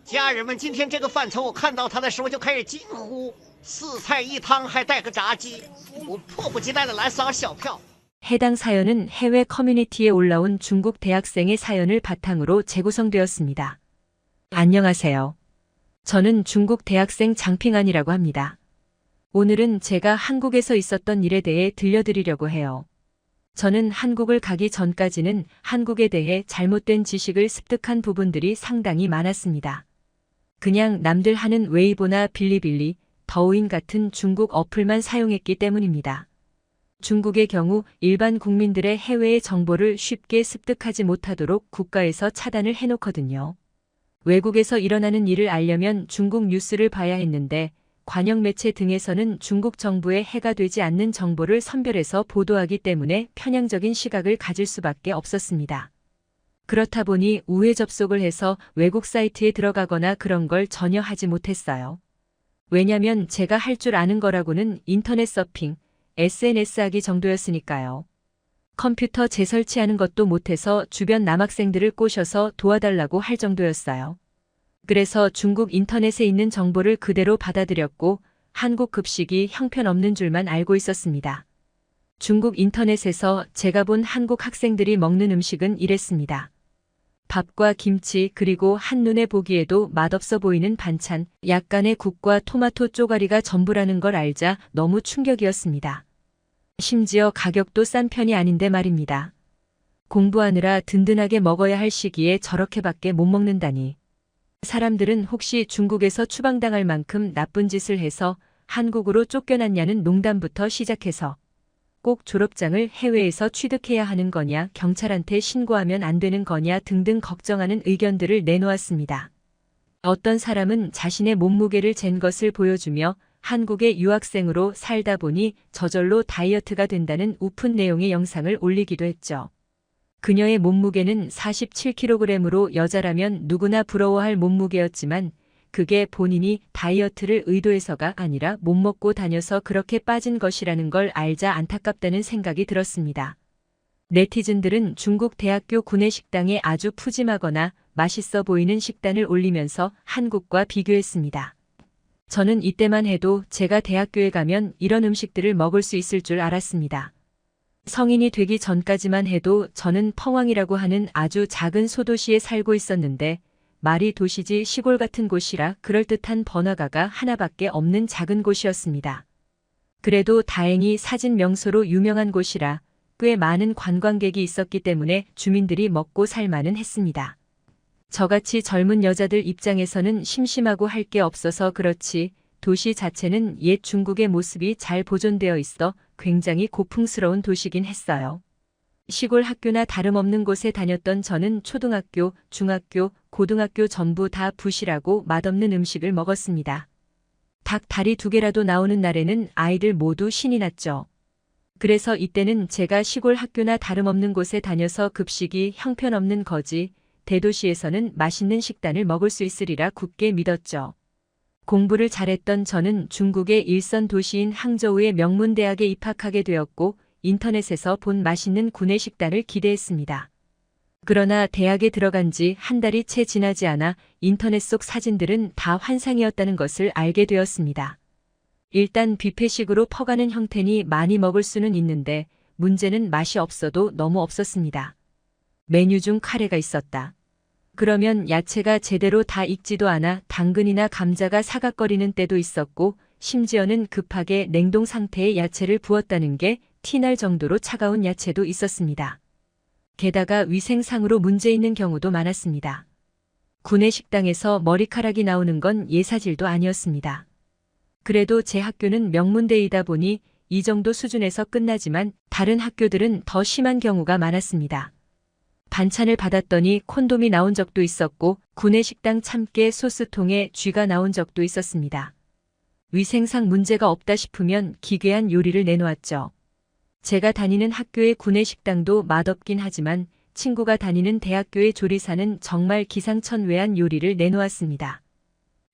家人们今天这个饭菜，我看到它的时候就开始惊呼：四菜一汤还带个炸鸡！我迫不及待的来扫小票。 해당 사연은 해외 커뮤니티에 올라온 중국 대학생의 사연을 바탕으로 재구성되었습니다. 안녕하세요. 저는 중국 대학생 장핑안이라고 합니다. 오늘은 제가 한국에서 있었던 일에 대해 들려드리려고 해요. 저는 한국을 가기 전까지는 한국에 대해 잘못된 지식을 습득한 부분들이 상당히 많았습니다. 그냥 남들 하는 웨이보나 빌리빌리, 더우인 같은 중국 어플만 사용했기 때문입니다. 중국의 경우 일반 국민들의 해외의 정보를 쉽게 습득하지 못하도록 국가에서 차단을 해놓거든요. 외국에서 일어나는 일을 알려면 중국 뉴스를 봐야 했는데 관영 매체 등에서는 중국 정부에 해가 되지 않는 정보를 선별해서 보도하기 때문에 편향적인 시각을 가질 수밖에 없었습니다. 그렇다 보니 우회 접속을 해서 외국 사이트에 들어가거나 그런 걸 전혀 하지 못했어요. 왜냐면 제가 할 줄 아는 거라고는 인터넷 서핑, SNS 하기 정도였으니까요. 컴퓨터 재설치하는 것도 못해서 주변 남학생들을 꼬셔서 도와달라고 할 정도였어요. 그래서 중국 인터넷에 있는 정보를 그대로 받아들였고 한국 급식이 형편없는 줄만 알고 있었습니다. 중국 인터넷에서 제가 본 한국 학생들이 먹는 음식은 이랬습니다. 밥과 김치 그리고 한눈에 보기에도 맛없어 보이는 반찬, 약간의 국과 토마토 쪼가리가 전부라는 걸 알자 너무 충격이었습니다. 심지어 가격도 싼 편이 아닌데 말입니다. 공부하느라 든든하게 먹어야 할 시기에 저렇게밖에 못 먹는다니. 사람들은 혹시 중국에서 추방당할 만큼 나쁜 짓을 해서 한국으로 쫓겨났냐는 농담부터 시작해서 꼭 졸업장을 해외에서 취득해야 하는 거냐, 경찰한테 신고하면 안 되는 거냐 등등 걱정하는 의견들을 내놓았습니다. 어떤 사람은 자신의 몸무게를 잰 것을 보여주며 한국의 유학생으로 살다 보니 저절로 다이어트가 된다는 우픈 내용의 영상을 올리기도 했죠. 그녀의 몸무게는 47kg으로 여자라면 누구나 부러워할 몸무게였지만 그게 본인이 다이어트를 의도해서가 아니라 못 먹고 다녀서 그렇게 빠진 것이라는 걸 알자 안타깝다는 생각이 들었습니다. 네티즌들은 중국 대학교 구내식당에 아주 푸짐하거나 맛있어 보이는 식단을 올리면서 한국과 비교했습니다. 저는 이때만 해도 제가 대학교에 가면 이런 음식들을 먹을 수 있을 줄 알았습니다. 성인이 되기 전까지만 해도 저는 펑왕이라고 하는 아주 작은 소도시에 살고 있었는데 말이 도시지 시골 같은 곳이라 그럴듯한 번화가가 하나밖에 없는 작은 곳이었습니다. 그래도 다행히 사진 명소로 유명한 곳이라 꽤 많은 관광객이 있었기 때문에 주민들이 먹고 살만은 했습니다. 저같이 젊은 여자들 입장에서는 심심하고 할 게 없어서 그렇지 도시 자체는 옛 중국의 모습이 잘 보존되어 있어 굉장히 고풍스러운 도시긴 했어요. 시골 학교나 다름없는 곳에 다녔던 저는 초등학교, 중학교, 고등학교 전부 다 부실하고 맛없는 음식을 먹었습니다. 닭 다리 2개라도 나오는 날에는 아이들 모두 신이 났죠. 그래서 이때는 제가 시골 학교나 다름없는 곳에 다녀서 급식이 형편없는 거지 대도시에서는 맛있는 식단을 먹을 수 있으리라 굳게 믿었죠. 공부를 잘했던 저는 중국의 일선 도시인 항저우의 명문대학에 입학하게 되었고 인터넷에서 본 맛있는 구내식단을 기대했습니다. 그러나 대학에 들어간 지 한 달이 채 지나지 않아 인터넷 속 사진들은 다 환상이었다는 것을 알게 되었습니다. 일단 뷔페식으로 퍼가는 형태니 많이 먹을 수는 있는데 문제는 맛이 없어도 너무 없었습니다. 메뉴 중 카레가 있었다. 그러면 야채가 제대로 다 익지도 않아 당근이나 감자가 사각거리는 때도 있었고 심지어는 급하게 냉동 상태의 야채를 부었다는 게 티날 정도로 차가운 야채도 있었습니다. 게다가 위생상으로 문제 있는 경우도 많았습니다. 구내식당에서 머리카락이 나오는 건 예사질도 아니었습니다. 그래도 제 학교는 명문대이다 보니 이 정도 수준에서 끝나지만 다른 학교들은 더 심한 경우가 많았습니다. 반찬을 받았더니 콘돔이 나온 적도 있었고 구내식당 참깨 소스통에 쥐가 나온 적도 있었습니다. 위생상 문제가 없다 싶으면 기괴한 요리를 내놓았죠. 제가 다니는 학교의 구내식당도 맛없긴 하지만 친구가 다니는 대학교의 조리사는 정말 기상천외한 요리를 내놓았습니다.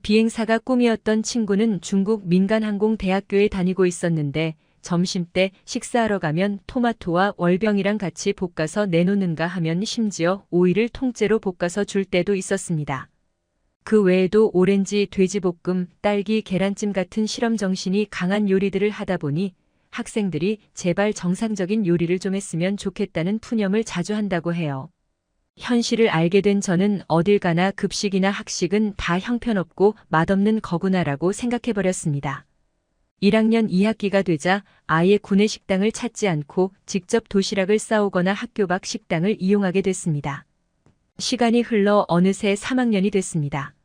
비행사가 꿈이었던 친구는 중국 민간항공대학교에 다니고 있었는데 점심때 식사하러 가면 토마토와 월병이랑 같이 볶아서 내놓는가 하면 심지어 오이를 통째로 볶아서 줄 때도 있었습니다. 그 외에도 오렌지, 돼지볶음, 딸기, 계란찜 같은 실험 정신이 강한 요리들을 하다 보니 학생들이 제발 정상적인 요리를 좀 했으면 좋겠다는 푸념을 자주 한다고 해요. 현실을 알게 된 저는 어딜 가나 급식이나 학식은 다 형편없고 맛없는 거구나라고 생각해버렸습니다. 1학년 2학기가 되자 아예 구내식당을 찾지 않고 직접 도시락을 싸오거나 학교 밖 식당을 이용하게 됐습니다. 시간이 흘러 어느새 3학년이 됐습니다.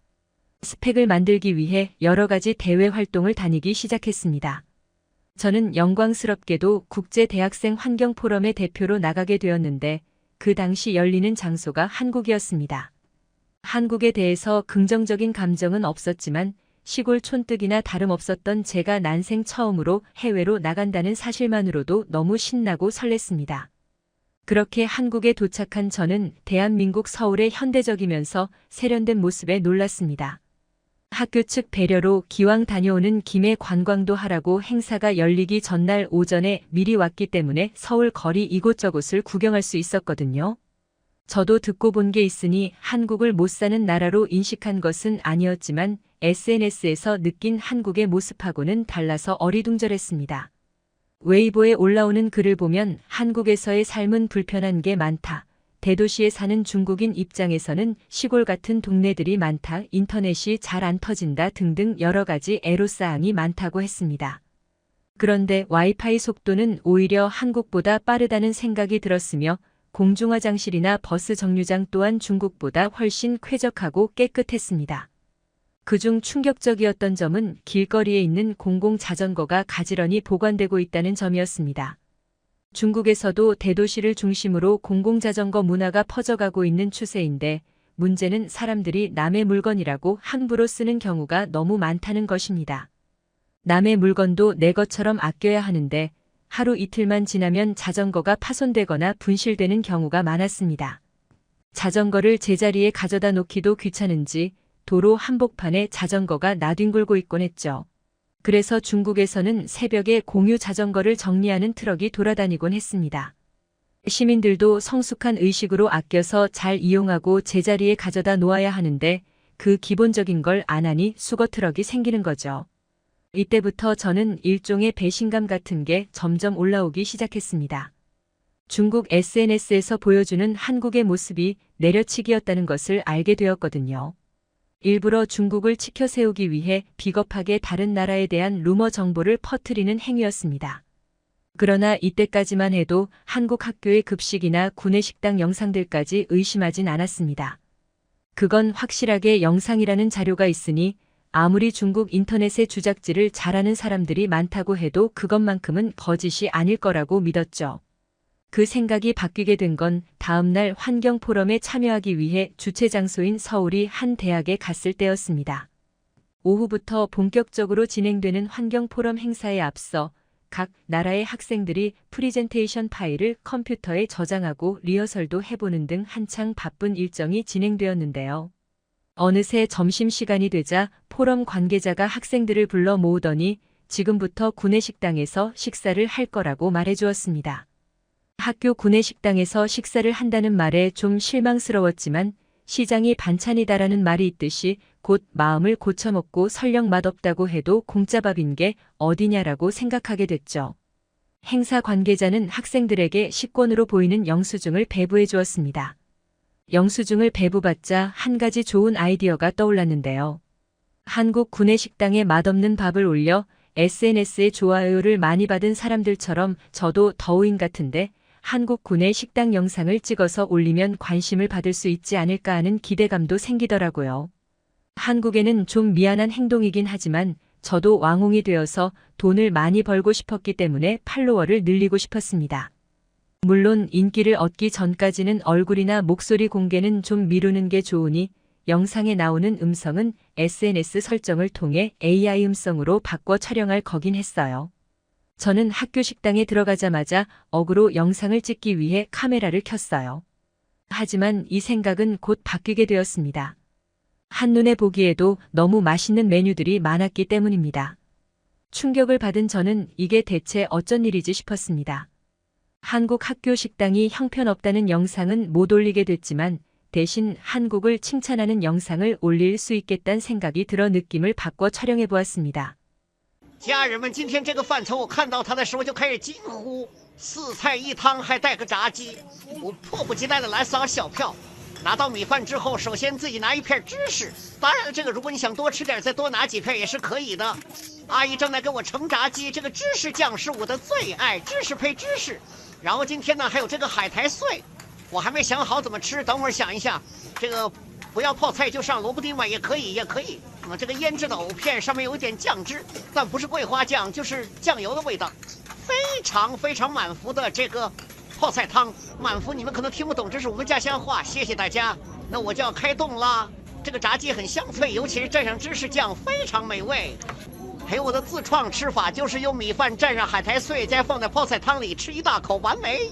스펙을 만들기 위해 여러 가지 대외 활동을 다니기 시작했습니다. 저는 영광스럽게도 국제대학생 환경포럼의 대표로 나가게 되었는데 그 당시 열리는 장소가 한국이었습니다. 한국에 대해서 긍정적인 감정은 없었지만 시골 촌뜨기나 다름없었던 제가 난생 처음으로 해외로 나간다는 사실만으로도 너무 신나고 설렜습니다. 그렇게 한국에 도착한 저는 대한민국 서울의 현대적이면서 세련된 모습에 놀랐습니다. 학교 측 배려로 기왕 다녀오는 김에 관광도 하라고 행사가 열리기 전날 오전에 미리 왔기 때문에 서울 거리 이곳저곳을 구경할 수 있었거든요. 저도 듣고 본 게 있으니 한국을 못 사는 나라로 인식한 것은 아니었지만 SNS에서 느낀 한국의 모습하고는 달라서 어리둥절했습니다. 웨이보에 올라오는 글을 보면 한국에서의 삶은 불편한 게 많다. 대도시에 사는 중국인 입장에서는 시골 같은 동네들이 많다. 인터넷이 잘 안 터진다 등등 여러 가지 애로사항이 많다고 했습니다. 그런데 와이파이 속도는 오히려 한국보다 빠르다는 생각이 들었으며 공중화장실이나 버스 정류장 또한 중국보다 훨씬 쾌적하고 깨끗했습니다. 그중 충격적이었던 점은 길거리에 있는 공공자전거가 가지런히 보관되고 있다는 점이었습니다. 중국에서도 대도시를 중심으로 공공자전거 문화가 퍼져가고 있는 추세인데 문제는 사람들이 남의 물건이라고 함부로 쓰는 경우가 너무 많다는 것입니다. 남의 물건도 내 것처럼 아껴야 하는데 하루 이틀만 지나면 자전거가 파손되거나 분실되는 경우가 많았습니다. 자전거를 제자리에 가져다 놓기도 귀찮은지 도로 한복판에 자전거가 나뒹굴고 있곤 했죠. 그래서 중국에서는 새벽에 공유 자전거를 정리하는 트럭이 돌아다니곤 했습니다. 시민들도 성숙한 의식으로 아껴서 잘 이용하고 제자리에 가져다 놓아야 하는데 그 기본적인 걸 안 하니 수거 트럭이 생기는 거죠. 이때부터 저는 일종의 배신감 같은 게 점점 올라오기 시작했습니다. 중국 SNS에서 보여주는 한국의 모습이 내려치기였다는 것을 알게 되었거든요. 일부러 중국을 치켜세우기 위해 비겁하게 다른 나라에 대한 루머 정보를 퍼뜨리는 행위였습니다. 그러나 이때까지만 해도 한국 학교의 급식이나 구내식당 영상들까지 의심하진 않았습니다. 그건 확실하게 영상이라는 자료가 있으니 아무리 중국 인터넷의 주작질을 잘하는 사람들이 많다고 해도 그것만큼은 거짓이 아닐 거라고 믿었죠. 그 생각이 바뀌게 된 건 다음 날 환경포럼에 참여하기 위해 주최 장소인 서울의 한 대학에 갔을 때였습니다. 오후부터 본격적으로 진행되는 환경포럼 행사에 앞서 각 나라의 학생들이 프리젠테이션 파일을 컴퓨터에 저장하고 리허설도 해보는 등 한창 바쁜 일정이 진행되었는데요. 어느새 점심시간이 되자 포럼 관계자가 학생들을 불러 모으더니 지금부터 구내식당에서 식사를 할 거라고 말해주었습니다. 학교 구내식당에서 식사를 한다는 말에 좀 실망스러웠지만 시장이 반찬이다라는 말이 있듯이 곧 마음을 고쳐먹고 설령 맛없다고 해도 공짜밥인 게 어디냐라고 생각하게 됐죠. 행사 관계자는 학생들에게 식권으로 보이는 영수증을 배부해 주었습니다. 영수증을 배부받자 한 가지 좋은 아이디어가 떠올랐는데요. 한국 구내식당에 맛없는 밥을 올려 SNS에 좋아요를 많이 받은 사람들처럼 저도 더우인 같은데 한국 구내 식당 영상을 찍어서 올리면 관심을 받을 수 있지 않을까 하는 기대감도 생기더라고요. 한국에는 좀 미안한 행동이긴 하지만 저도 왕홍이 되어서 돈을 많이 벌고 싶었기 때문에 팔로워를 늘리고 싶었습니다. 물론 인기를 얻기 전까지는 얼굴이나 목소리 공개는 좀 미루는 게 좋으니 영상에 나오는 음성은 SNS 설정을 통해 AI 음성으로 바꿔 촬영할 거긴 했어요. 저는 학교 식당에 들어가자마자 어그로 영상을 찍기 위해 카메라를 켰어요. 하지만 이 생각은 곧 바뀌게 되었습니다. 한눈에 보기에도 너무 맛있는 메뉴들이 많았기 때문입니다. 충격을 받은 저는 이게 대체 어쩐 일이지 싶었습니다. 한국 학교 식당이 형편없다는 영상은 못 올리게 됐지만 대신 한국을 칭찬하는 영상을 올릴 수 있겠다는 생각이 들어 느낌을 바꿔 촬영해 보았습니다. 家人们，今天这个饭从我看到它的时候就开始惊呼，四菜一汤还带个炸鸡，我迫不及待的来扫小票。拿到米饭之后，首先自己拿一片芝士，当然这个如果你想多吃点，再多拿几片也是可以的。阿姨正在给我盛炸鸡，这个芝士酱是我的最爱，芝士配芝士。然后今天呢还有这个海苔碎，我还没想好怎么吃，等会儿想一下。这个不要泡菜就上萝卜丁吧，也可以，也可以。这个腌制的藕片上面有一点酱汁，但不是桂花酱，就是酱油的味道，非常非常满福的这个泡菜汤。满福你们可能听不懂，这是我们家乡话，谢谢大家。那我就要开动啦。这个炸鸡很香脆，尤其是蘸上芝士酱，非常美味。还有我的自创吃法，就是用米饭蘸上海苔碎，再放在泡菜汤里吃一大口，完美。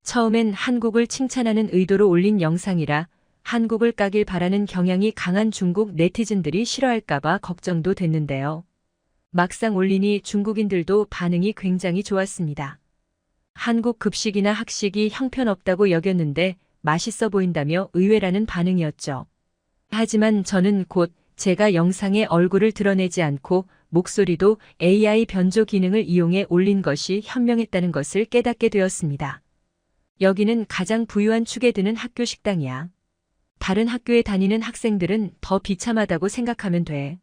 처음엔 한국을 칭찬하는 의도로 올린 영상이라 한국을 까길 바라는 경향이 강한 중국 네티즌들이 싫어할까봐 걱정도 됐는데요. 막상 올리니 중국인들도 반응이 굉장히 좋았습니다. 한국 급식이나 학식이 형편없다고 여겼는데 맛있어 보인다며 의외라는 반응이었죠. 하지만 저는 곧 제가 영상에 얼굴을 드러내지 않고 목소리도 AI 변조 기능을 이용해 올린 것이 현명했다는 것을 깨닫게 되었습니다. 여기는 가장 부유한 축에 드는 학교 식당이야. 다른 학교에 다니는 학생들은 더 비참하다고 생각하면 돼.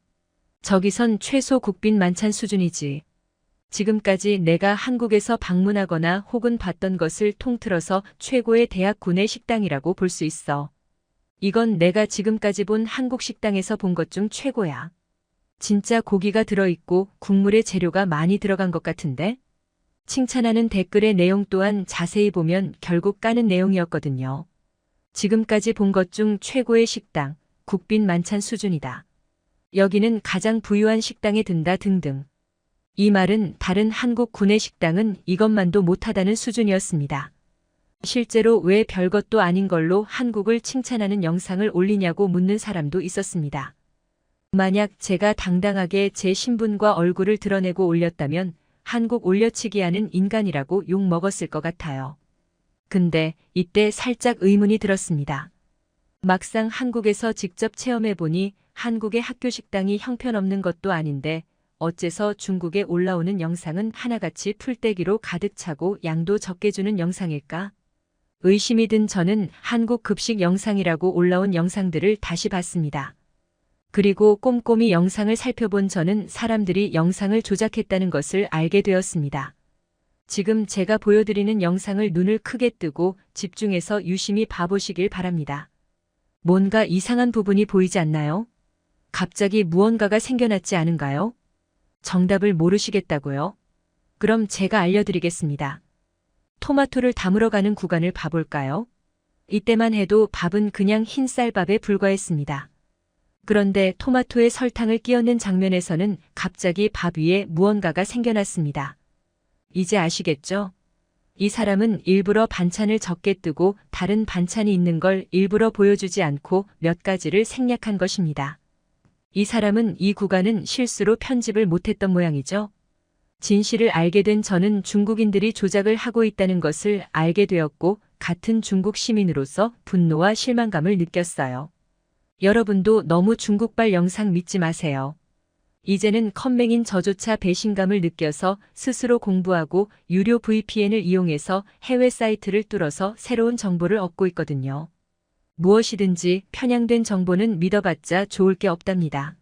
저기선 최소 국빈 만찬 수준이지. 지금까지 내가 한국에서 방문하거나 혹은 봤던 것을 통틀어서 최고의 대학 구내 식당이라고 볼 수 있어. 이건 내가 지금까지 본 한국 식당에서 본 것 중 최고야. 진짜 고기가 들어있고 국물에 재료가 많이 들어간 것 같은데? 칭찬하는 댓글의 내용 또한 자세히 보면 결국 까는 내용이었거든요. 지금까지 본 것 중 최고의 식당, 국빈 만찬 수준이다. 여기는 가장 부유한 식당에 든다 등등. 이 말은 다른 한국 구내 식당은 이것만도 못하다는 수준이었습니다. 실제로 왜 별것도 아닌 걸로 한국을 칭찬하는 영상을 올리냐고 묻는 사람도 있었습니다. 만약 제가 당당하게 제 신분과 얼굴을 드러내고 올렸다면 한국 올려치기 하는 인간이라고 욕 먹었을 것 같아요. 근데 이때 살짝 의문이 들었습니다. 막상 한국에서 직접 체험해보니 한국의 학교 식당이 형편없는 것도 아닌데 어째서 중국에 올라오는 영상은 하나같이 풀떼기로 가득 차고 양도 적게 주는 영상일까? 의심이 든 저는 한국 급식 영상이라고 올라온 영상들을 다시 봤습니다. 그리고 꼼꼼히 영상을 살펴본 저는 사람들이 영상을 조작했다는 것을 알게 되었습니다. 지금 제가 보여드리는 영상을 눈을 크게 뜨고 집중해서 유심히 봐보시길 바랍니다. 뭔가 이상한 부분이 보이지 않나요? 갑자기 무언가가 생겨났지 않은가요? 정답을 모르시겠다고요? 그럼 제가 알려드리겠습니다. 토마토를 담으러 가는 구간을 봐볼까요? 이때만 해도 밥은 그냥 흰 쌀밥에 불과했습니다. 그런데 토마토에 설탕을 끼얹는 장면에서는 갑자기 밥 위에 무언가가 생겨났습니다. 이제 아시겠죠? 이 사람은 일부러 반찬을 적게 뜨고 다른 반찬이 있는 걸 일부러 보여주지 않고 몇 가지를 생략한 것입니다. 이 사람은 이 구간은 실수로 편집을 못했던 모양이죠. 진실을 알게 된 저는 중국인들이 조작을 하고 있다는 것을 알게 되었고 같은 중국 시민으로서 분노와 실망감을 느꼈어요. 여러분도 너무 중국발 영상 믿지 마세요. 이제는 컴맹인 저조차 배신감을 느껴서 스스로 공부하고 유료 VPN을 이용해서 해외 사이트를 뚫어서 새로운 정보를 얻고 있거든요. 무엇이든지 편향된 정보는 믿어봤자 좋을 게 없답니다.